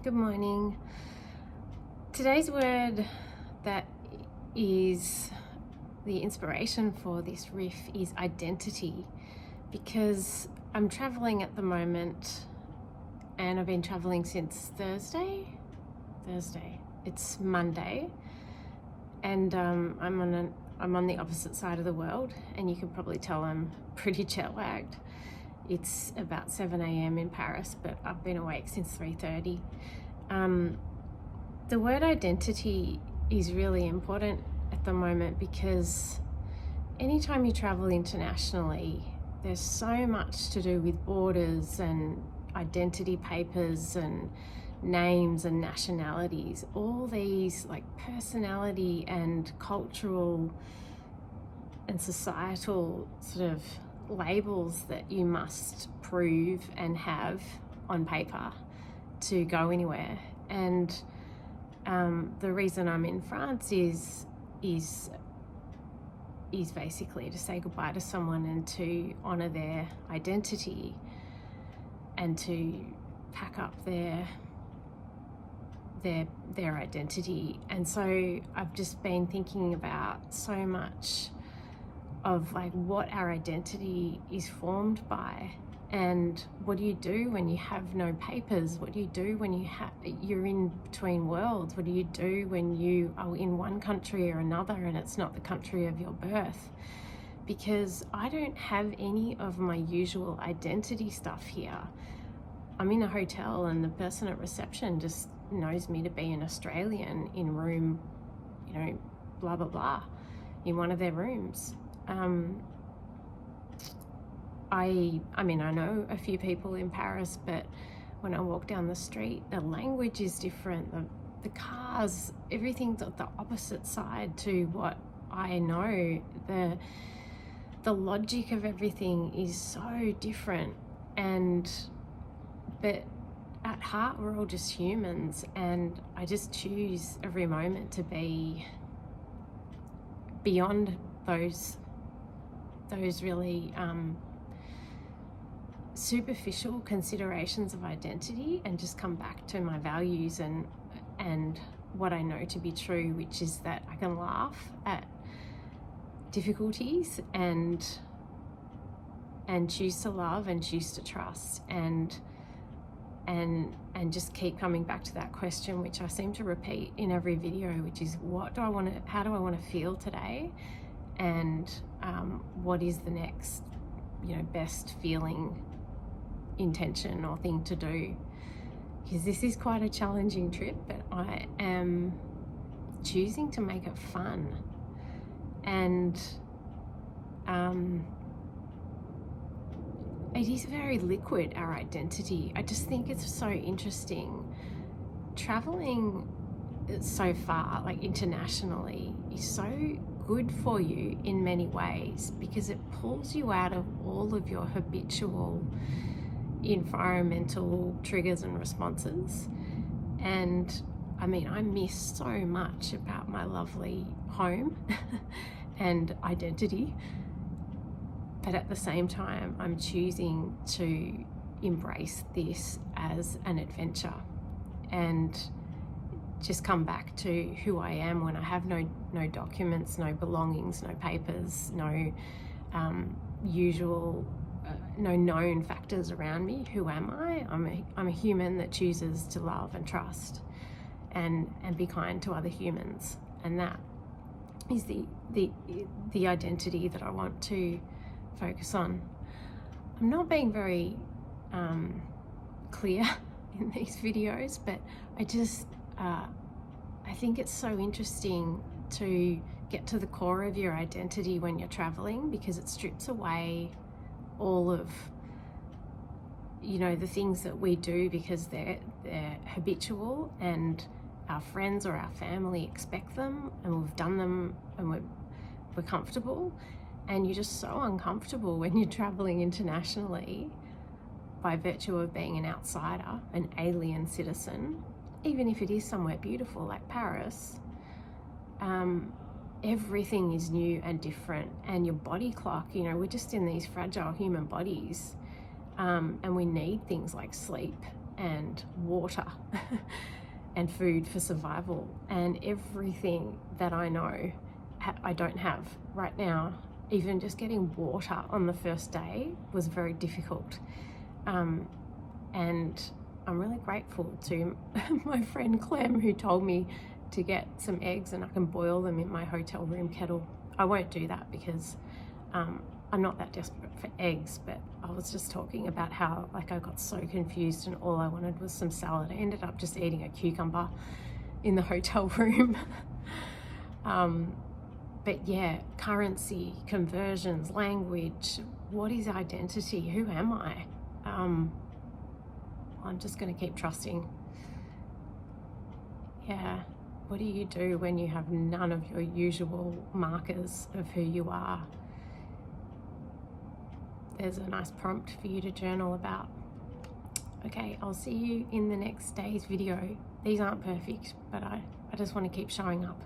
Good morning. Today's word that is the inspiration for this riff is identity, because I'm traveling at the moment and I've been traveling since Thursday. It's Monday, and I'm on the opposite side of the world, and you can probably tell I'm pretty jet lagged. It's about 7 a.m. in Paris, but I've been awake since 3:30. The word identity is really important at the moment, because anytime you travel internationally, there's so much to do with borders and identity papers and names and nationalities, all these like personality and cultural and societal sort of labels that you must prove and have on paper to go anywhere. And the reason I'm in France is basically to say goodbye to someone and to honor their identity and to pack up their identity. And so I've just been thinking about so much of like what our identity is formed by, and what do you do when you have no papers? What do you do when you're in between worlds? What do you do when you are in one country or another and it's not the country of your birth? Because I don't have any of my usual identity stuff here. I'm in a hotel and the person at reception just knows me to be an Australian in room, blah, blah, blah, in one of their rooms. I mean, I know a few people in Paris, but when I walk down the street, the language is different. The cars, everything's at the opposite side to what I know. The logic of everything is so different. But at heart, we're all just humans, and I just choose every moment to be beyond those really superficial considerations of identity, and just come back to my values and what I know to be true, which is that I can laugh at difficulties and choose to love and choose to trust, and just keep coming back to that question, which I seem to repeat in every video, which is how do I want to feel today, and what is the next best feeling, intention or thing to do. Because this is quite a challenging trip, but I am choosing to make it fun. And it is very liquid, our identity. I just think it's so interesting. Traveling so far, like internationally, is so good for you in many ways, because it pulls you out of all of your habitual environmental triggers and responses. And I mean, I miss so much about my lovely home and identity, but at the same time, I'm choosing to embrace this as an adventure and just come back to who I am when I have no documents, no belongings, no papers, no usual no known factors around me. Who am I? I'm a human that chooses to love and trust and be kind to other humans, and that is the identity that I want to focus on. I'm not being very clear in these videos, but I think it's so interesting to get to the core of your identity when you're traveling, because it strips away all of the things that we do because they're habitual and our friends or our family expect them, and we've done them, and we're comfortable. And you're just so uncomfortable when you're traveling internationally by virtue of being an outsider, an alien citizen, even if it is somewhere beautiful like Paris. Everything is new and different, and your body clock, we're just in these fragile human bodies, and we need things like sleep and water and food for survival. And everything that I know I don't have right now. Even just getting water on the first day was very difficult. And I'm really grateful to my friend Clem, who told me to get some eggs and I can boil them in my hotel room kettle. I won't do that because I'm not that desperate for eggs, but I was just talking about how like I got so confused and all I wanted was some salad. I ended up just eating a cucumber in the hotel room. But yeah, currency, conversions, language, what is identity? Who am I? I'm just going to keep trusting. Yeah, what do you do when you have none of your usual markers of who you are? There's a nice prompt for you to journal about. Okay, I'll see you in the next day's video. These aren't perfect, but I just want to keep showing up.